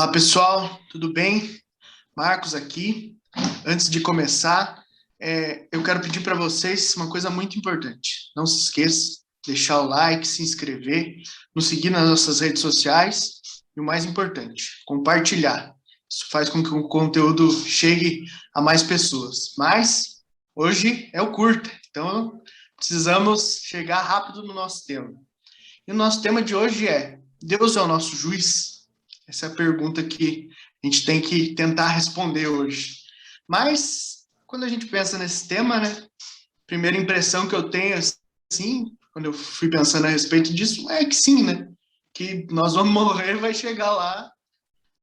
Olá, pessoal, tudo bem? Marcos aqui. Antes de começar, eu quero pedir para vocês uma coisa muito importante. Não se esqueça de deixar o like, se inscrever, nos seguir nas nossas redes sociais e o mais importante, compartilhar. Isso faz com que o conteúdo chegue a mais pessoas. Mas hoje é o curta, então precisamos chegar rápido no nosso tema. E o nosso tema de hoje é: Deus é o nosso juiz? Essa é a pergunta que a gente tem que tentar responder hoje. Mas, quando a gente pensa nesse tema, né, a primeira impressão que eu tenho, assim, quando eu fui pensando a respeito disso, é que sim, né? Que nós vamos morrer, vai chegar lá,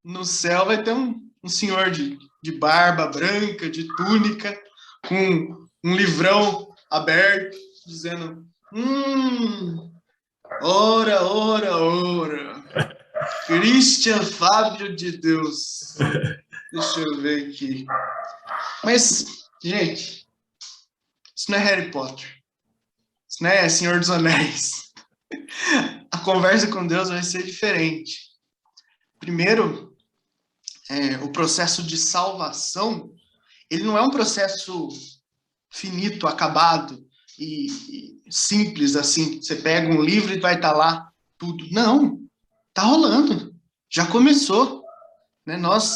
no céu vai ter um senhor de barba branca, de túnica, com um livrão aberto, dizendo: ora, ora, ora. Christian Fábio de Deus. Deixa eu ver aqui. Mas, gente, isso não é Harry Potter. Isso não é Senhor dos Anéis. A conversa com Deus vai ser diferente. Primeiro, o processo de salvação, ele não é um processo finito, acabado e simples assim. Você pega um livro e vai estar lá tudo. Não, tá rolando. Já começou. Né? Nós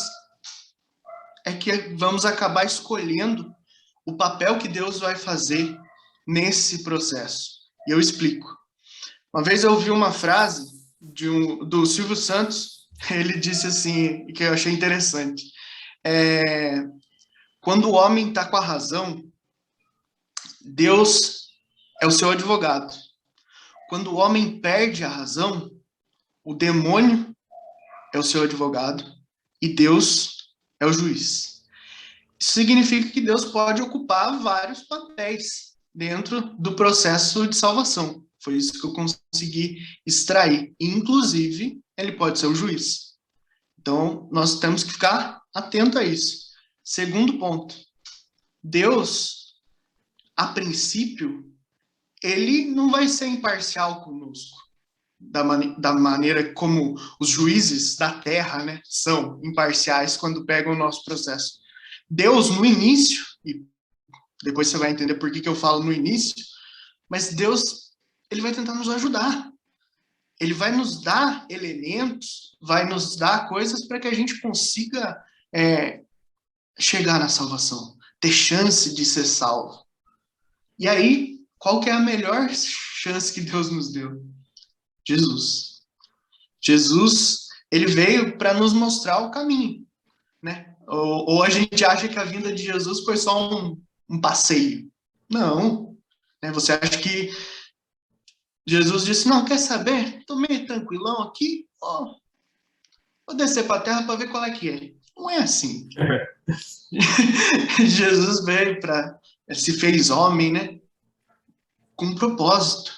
é que vamos acabar escolhendo o papel que Deus vai fazer nesse processo. E eu explico. Uma vez eu ouvi uma frase do Silvio Santos, ele disse assim, que eu achei interessante. Quando o homem está com a razão, Deus é o seu advogado. Quando o homem perde a razão, o demônio é o seu advogado e Deus é o juiz. Isso significa que Deus pode ocupar vários papéis dentro do processo de salvação. Foi isso que eu consegui extrair. Inclusive, ele pode ser o juiz. Então, nós temos que ficar atento a isso. Segundo ponto, Deus, a princípio, ele não vai ser imparcial conosco, da maneira como os juízes da terra, né, são imparciais quando pegam o nosso processo. Deus, no início, e depois você vai entender por que eu falo no início, mas Deus, ele vai tentar nos ajudar. Ele vai nos dar elementos, vai nos dar coisas para que a gente consiga chegar na salvação, ter chance de ser salvo. E aí, qual que é a melhor chance que Deus nos deu? Jesus. Jesus, ele veio para nos mostrar o caminho, né? Ou a gente acha que a vinda de Jesus foi só um passeio. Não. Né? Você acha que Jesus disse: não, quer saber? Tô meio tranquilão aqui, vou descer para a terra para ver qual é que é. Não é assim. Jesus veio se fez homem, né? Com um propósito.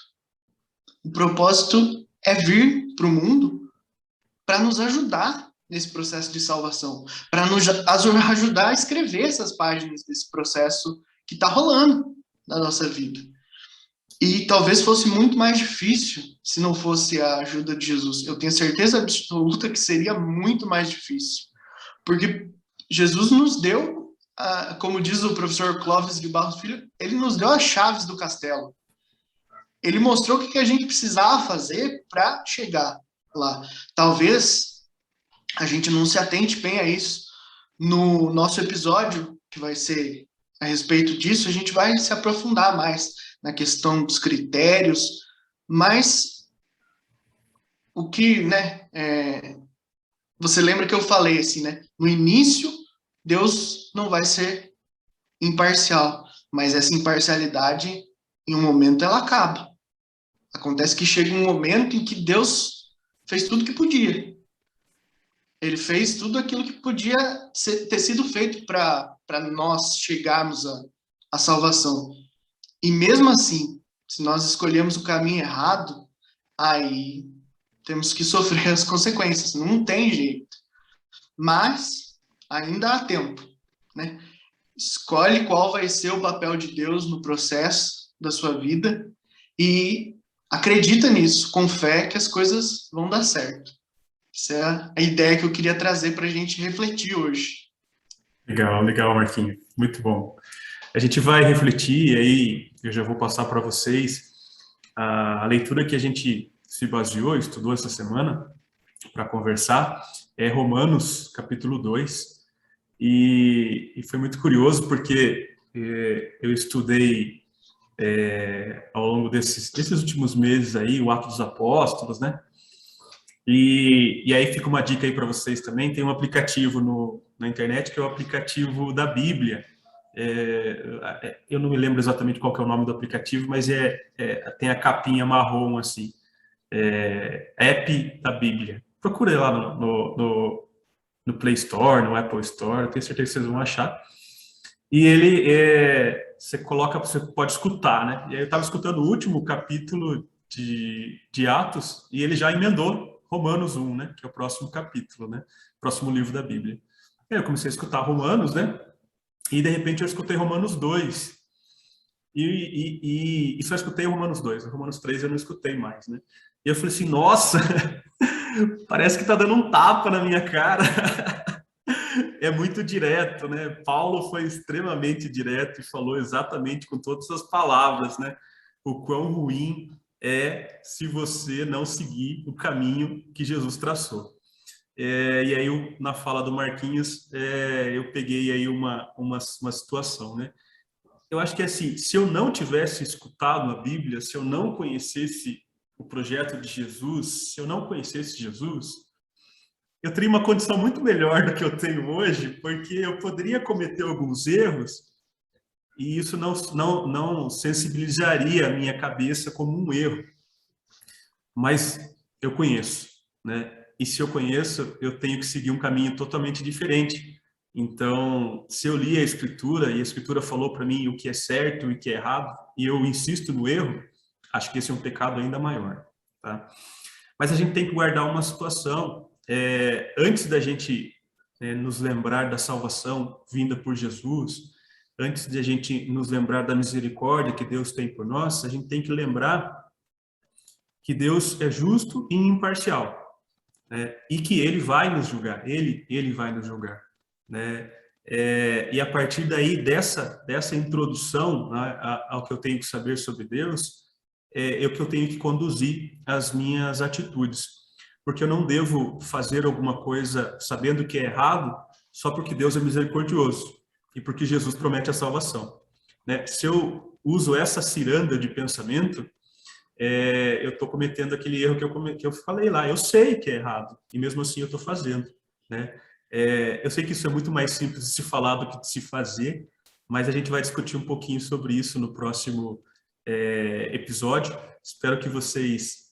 O propósito é vir para o mundo para nos ajudar nesse processo de salvação, para nos ajudar a escrever essas páginas desse processo que está rolando na nossa vida. E talvez fosse muito mais difícil se não fosse a ajuda de Jesus. Eu tenho certeza absoluta que seria muito mais difícil, porque Jesus nos deu, como diz o professor Clóvis de Barros Filho, ele nos deu as chaves do castelo. Ele mostrou o que a gente precisava fazer para chegar lá. Talvez a gente não se atente bem a isso. No nosso episódio, que vai ser a respeito disso, a gente vai se aprofundar mais na questão dos critérios, mas o que, né, você lembra que eu falei assim, né? No início, Deus não vai ser imparcial, mas essa imparcialidade, em um momento, ela acaba. Acontece que chega um momento em que Deus fez tudo que podia. Ele fez tudo aquilo que podia ter sido feito para nós chegarmos à salvação. E mesmo assim, se nós escolhemos o caminho errado, aí temos que sofrer as consequências. Não tem jeito. Mas ainda há tempo, né? Escolhe qual vai ser o papel de Deus no processo da sua vida e acredita nisso, com fé que as coisas vão dar certo. Essa é a ideia que eu queria trazer para a gente refletir hoje. Legal, legal, Marquinhos. Muito bom. A gente vai refletir, e aí eu já vou passar para vocês a leitura que a gente se baseou, estudou essa semana para conversar, é Romanos, capítulo 2, e foi muito curioso porque eu estudei ao longo desses últimos meses aí o Atos dos Apóstolos, né? E aí fica uma dica aí para vocês também, tem um aplicativo na internet que é o aplicativo da Bíblia. Eu não me lembro exatamente qual que é o nome do aplicativo, mas tem a capinha marrom assim, app da Bíblia. Procure lá no Play Store, no Apple Store, eu tenho certeza que vocês vão achar. E você pode escutar, né? E aí eu estava escutando o último capítulo de Atos e ele já emendou Romanos 1, né? Que é o próximo capítulo, né? Próximo livro da Bíblia. E aí eu comecei a escutar Romanos, né? E de repente eu escutei Romanos 2. E só escutei Romanos 2. Romanos 3 eu não escutei mais, né? E eu falei assim, nossa, parece que tá dando um tapa na minha cara. É muito direto, né? Paulo foi extremamente direto e falou exatamente com todas as palavras, né? O quão ruim é se você não seguir o caminho que Jesus traçou. E aí, na fala do Marquinhos, eu peguei aí uma situação, né? Eu acho que assim, se eu não tivesse escutado a Bíblia, se eu não conhecesse o projeto de Jesus, se eu não conhecesse Jesus, eu teria uma condição muito melhor do que eu tenho hoje, porque eu poderia cometer alguns erros e isso não sensibilizaria a minha cabeça como um erro. Mas eu conheço, né? E se eu conheço, eu tenho que seguir um caminho totalmente diferente. Então, se eu li a Escritura e a Escritura falou para mim o que é certo e o que é errado, e eu insisto no erro, acho que esse é um pecado ainda maior, tá? Mas a gente tem que guardar uma situação. Antes da gente nos lembrar da salvação vinda por Jesus, antes de a gente nos lembrar da misericórdia que Deus tem por nós, a gente tem que lembrar que Deus é justo e imparcial, né? E que Ele vai nos julgar, Ele vai nos julgar, né? E a partir daí, dessa introdução, né, ao que eu tenho que saber sobre Deus, é o que eu tenho que conduzir as minhas atitudes. Porque eu não devo fazer alguma coisa sabendo que é errado só porque Deus é misericordioso e porque Jesus promete a salvação, né? Se eu uso essa ciranda de pensamento, eu estou cometendo aquele erro que eu falei lá. Eu sei que é errado e mesmo assim eu estou fazendo, né? Eu sei que isso é muito mais simples de se falar do que de se fazer, mas a gente vai discutir um pouquinho sobre isso no próximo episódio. Espero que vocês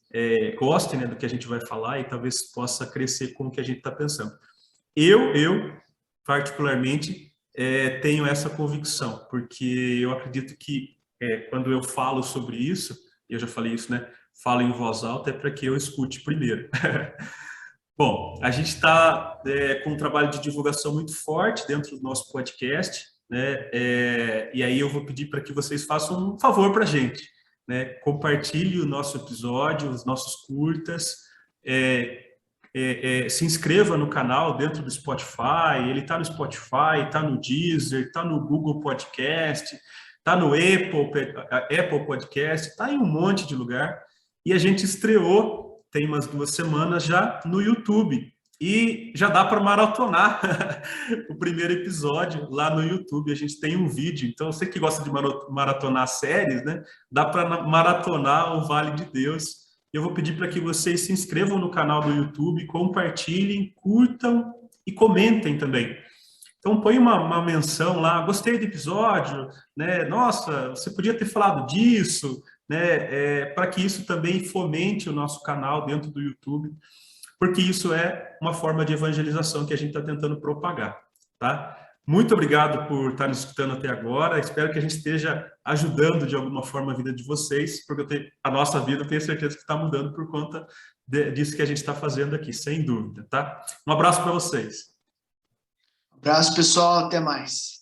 gostem, né, do que a gente vai falar e talvez possa crescer com o que a gente está pensando. Eu particularmente, tenho essa convicção, porque eu acredito que quando eu falo sobre isso, eu já falei isso, né? Falo em voz alta é para que eu escute primeiro. Bom, a gente está com um trabalho de divulgação muito forte dentro do nosso podcast, né? E aí eu vou pedir para que vocês façam um favor para a gente, né? Compartilhe o nosso episódio, os nossos curtas, se inscreva no canal dentro do Spotify. Ele está no Spotify, está no Deezer, está no Google Podcast, está no Apple Podcast, está em um monte de lugar. E a gente estreou, tem umas 2 semanas já, no YouTube. E já dá para maratonar o primeiro episódio lá no YouTube. A gente tem um vídeo. Então, você que gosta de maratonar séries, né? Dá para maratonar o Vale de Deus. Eu vou pedir para que vocês se inscrevam no canal do YouTube, compartilhem, curtam e comentem também. Então, põe uma menção lá, gostei do episódio, né? Nossa, você podia ter falado disso, né? Para que isso também fomente o nosso canal dentro do YouTube, porque isso é uma forma de evangelização que a gente está tentando propagar, tá? Muito obrigado por estar nos escutando até agora. Espero que a gente esteja ajudando de alguma forma a vida de vocês, porque a nossa vida eu tenho certeza que está mudando por conta disso que a gente está fazendo aqui, sem dúvida, tá? Um abraço para vocês. Um abraço, pessoal. Até mais.